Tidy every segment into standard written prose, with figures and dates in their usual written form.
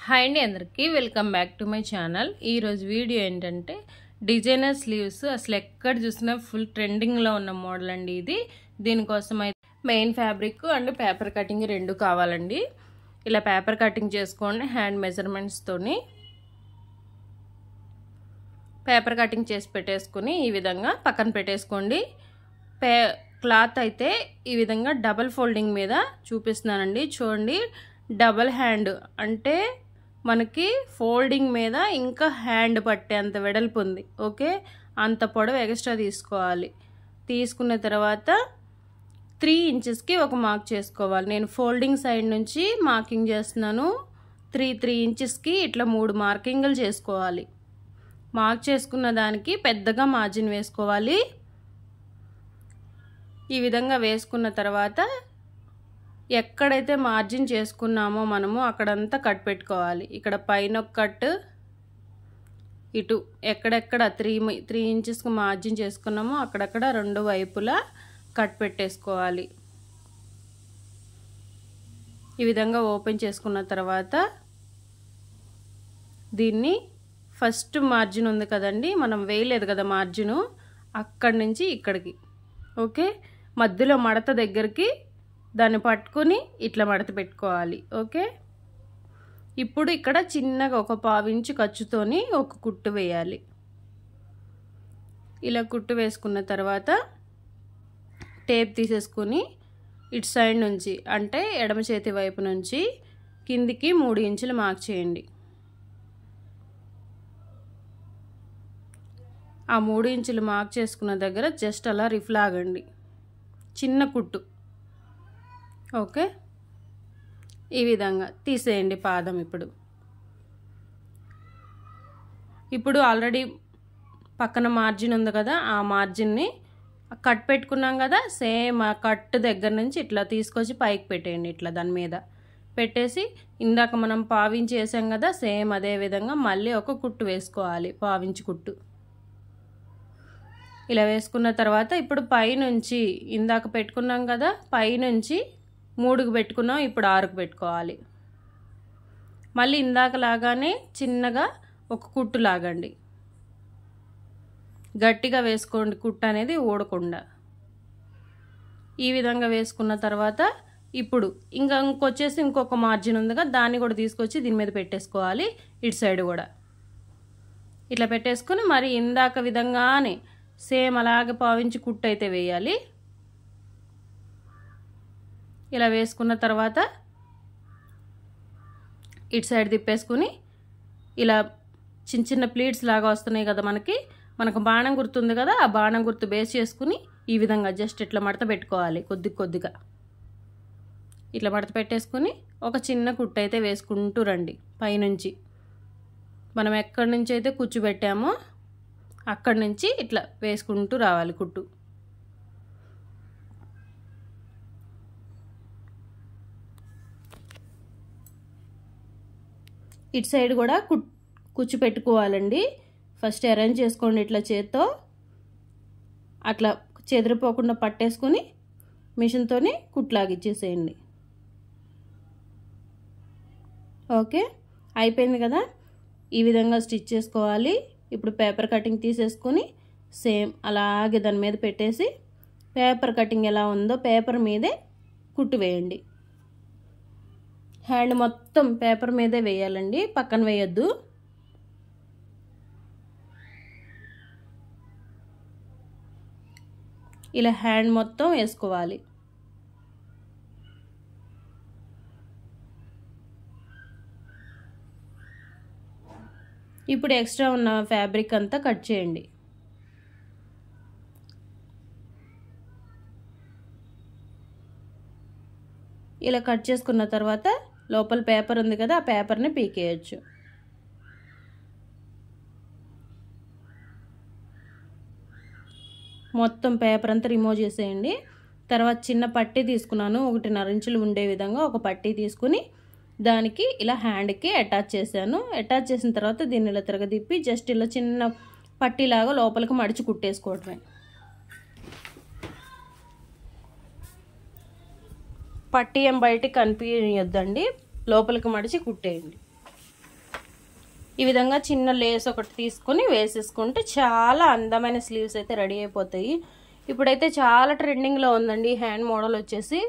Hi అండి అందరికీ welcome back to my channel. ఈరోజు వీడియో ఏంటంటే డిజైనర్ స్లీవ్స్ అసలు ఎక్కడ చూసినా ఫుల్ ట్రెండింగ్లో ఉన్న మోడల్ అండి ఇది. దీనికోసం అయితే main fabric and paper cutting రెండు కావాలండి. ఇలా పేపర్ కటింగ్ చేసుకోండి హ్యాండ్ మెజర్మెంట్స్తోని. పేపర్ కటింగ్ చేసి పెట్టేసుకుని ఈ విధంగా పక్కన పెట్టేసుకోండి. క్లాత్ అయితే ఈ విధంగా డబల్ ఫోల్డింగ్ మీద చూపిస్తున్నానండి. చూడండి, డబల్ హ్యాండ్ అంటే మనకి ఫోల్డింగ్ మీద ఇంకా హ్యాండ్ పట్టేంత వెడల్పు ఉంది. ఓకే, అంత పొడవు ఎక్స్ట్రా తీసుకోవాలి. తీసుకున్న తర్వాత 3 ఇంచెస్కి ఒక మార్క్ చేసుకోవాలి. నేను ఫోల్డింగ్ సైడ్ నుంచి మార్కింగ్ చేస్తున్నాను. 3 ఇంచెస్కి ఇట్లా 3 మార్కింగ్లు చేసుకోవాలి. మార్క్ చేసుకున్న దానికి పెద్దగా మార్జిన్ వేసుకోవాలి. ఈ విధంగా వేసుకున్న తర్వాత ఎక్కడైతే మార్జిన్ చేసుకున్నామో మనము అక్కడంతా కట్ పెట్టుకోవాలి. ఇక్కడ పైన ఒక కట్, ఇటు ఎక్కడెక్కడ 3 ఇంచెస్కి మార్జిన్ చేసుకున్నామో అక్కడక్కడ రెండు వైపులా కట్ పెట్టేసుకోవాలి. ఈ విధంగా ఓపెన్ చేసుకున్న తర్వాత దీన్ని ఫస్ట్ మార్జిన్ ఉంది కదండి, మనం వేయలేదు కదా మార్జిను, అక్కడి నుంచి ఇక్కడికి ఓకే మధ్యలో మడత దగ్గరికి దాన్ని పట్టుకొని ఇట్లా మడత పెట్టుకోవాలి. ఓకే, ఇప్పుడు ఇక్కడ చిన్నగా ఒక 1/2 ఇంచు ఖర్చుతోని ఒక కుట్టు వేయాలి. ఇలా కుట్టు వేసుకున్న తర్వాత టేప్ తీసేసుకుని ఇటు సైడ్ నుంచి అంటే ఎడమ చేతి వైపు నుంచి కిందికి 3 ఇంచులు మార్క్ చేయండి. ఆ 3 ఇంచులు మార్క్ చేసుకున్న దగ్గర జస్ట్ అలా రిఫ్ లాగండి, చిన్న కుట్టు. ఓకే, ఈ విధంగా తీసేయండి పాదం. ఇప్పుడు ఆల్రెడీ పక్కన మార్జిన్ ఉంది కదా, ఆ మార్జిన్ని కట్ పెట్టుకున్నాం కదా, సేమ్ ఆ కట్ దగ్గర నుంచి ఇట్లా తీసుకొచ్చి పైకి పెట్టేయండి. ఇట్లా దాని మీద పెట్టేసి ఇందాక మనం 1/2 ఇంచు వేసాం కదా, సేమ్ అదే విధంగా మళ్ళీ ఒక కుట్టు వేసుకోవాలి, 1/2 ఇంచు కుట్టు. ఇలా వేసుకున్న తర్వాత ఇప్పుడు పైనుంచి ఇందాక పెట్టుకున్నాం కదా, పైనుంచి 3కి పెట్టుకున్నాం, ఇప్పుడు 6కి పెట్టుకోవాలి. మళ్ళీ ఇందాక లాగానే చిన్నగా ఒక కుట్టు లాగండి, గట్టిగా వేసుకోండి కుట్టు అనేది ఊడకుండా. ఈ విధంగా వేసుకున్న తర్వాత ఇప్పుడు ఇంకొచ్చేసి ఇంకొక మార్జిన్ ఉందిగా, దాన్ని కూడా తీసుకొచ్చి దీని మీద పెట్టేసుకోవాలి. ఇటు సైడ్ కూడా ఇట్లా పెట్టేసుకుని మరి ఇందాక విధంగానే సేమ్ అలాగే 1/2 ఇంచు కుట్టు అయితే వేయాలి. ఇలా వేసుకున్న తర్వాత ఇటు సైడ్ తిప్పేసుకుని ఇలా చిన్న చిన్న ప్లీట్స్ లాగా వస్తున్నాయి కదా మనకు బాణం గుర్తుంది కదా, ఆ బాణం గుర్తు బేస్ చేసుకుని ఈ విధంగా జస్ట్ ఇట్లా మడత పెట్టుకోవాలి. కొద్దిగా ఇట్లా మడత పెట్టేసుకుని ఒక చిన్న కుట్టు అయితే వేసుకుంటూ రండి. పైనుంచి మనం ఎక్కడి నుంచి అయితే కూర్చోబెట్టామో అక్కడి నుంచి ఇట్లా వేసుకుంటూ రావాలి కుట్టు. ఇటు సైడ్ కూడా కుచ్చు పెట్టుకోవాలండి. ఫస్ట్ అరేంజ్ చేసుకోండి ఇట్లా చేత్తో, అట్లా చెదిరిపోకుండా పట్టేసుకుని మిషన్తోని కుట్లాగిచ్చేసేయండి. ఓకే, అయిపోయింది కదా. ఈ విధంగా స్టిచ్ చేసుకోవాలి. ఇప్పుడు పేపర్ కటింగ్ తీసేసుకుని సేమ్ అలాగే దాని మీద పెట్టేసి పేపర్ కటింగ్ ఎలా ఉందో పేపర్ మీదే కుట్టు వేయండి. హ్యాండ్ మొత్తం పేపర్ మీదే వేయాలండి, పక్కన వేయొద్దు. ఇలా హ్యాండ్ మొత్తం వేసుకోవాలి. ఇప్పుడు ఎక్స్ట్రా ఉన్న ఫ్యాబ్రిక్ అంతా కట్ చేయండి. ఇలా కట్ చేసుకున్న తర్వాత లోపల పేపర్ ఉంది కదా, ఆ పేపర్ని పీకేయచ్చు. మొత్తం పేపర్ అంతా రిమూవ్ చేసేయండి. తర్వాత చిన్న పట్టీ తీసుకున్నాను, 1.5 ఇంచులు ఉండే విధంగా ఒక పట్టీ తీసుకుని దానికి ఇలా హ్యాండ్కి అటాచ్ చేశాను. అటాచ్ చేసిన తర్వాత దీన్ని ఇలా తిరగదిప్పి జస్ట్ ఇలా చిన్న పట్టీలాగా లోపలికి మడిచి కుట్టేసుకోవటమే. పట్టీ ఏం బయటికి కనిపించొద్దండి, లోపలికి మడిచి కుట్టేయండి. ఈ విధంగా చిన్న లేస్ ఒకటి తీసుకొని వేసేసుకుంటే చాలా అందమైన స్లీవ్స్ అయితే రెడీ అయిపోతాయి. ఇప్పుడైతే చాలా ట్రెండింగ్లో ఉందండి హ్యాండ్ మోడల్ వచ్చేసి.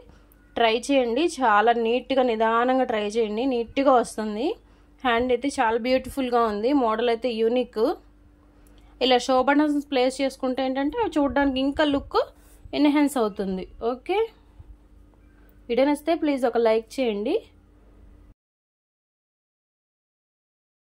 ట్రై చేయండి, చాలా నీట్గా నిదానంగా ట్రై చేయండి, నీట్గా వస్తుంది. హ్యాండ్ అయితే చాలా బ్యూటిఫుల్గా ఉంది. మోడల్ అయితే యూనిక్. ఇలా షో బటన్స్ ప్లేస్ చేసుకుంటే ఏంటంటే చూడడానికి ఇంకా లుక్ ఎన్హాన్స్ అవుతుంది. ఓకే, వీడియో నచ్చితే ప్లీజ్ ఒక లైక్ చేయండి.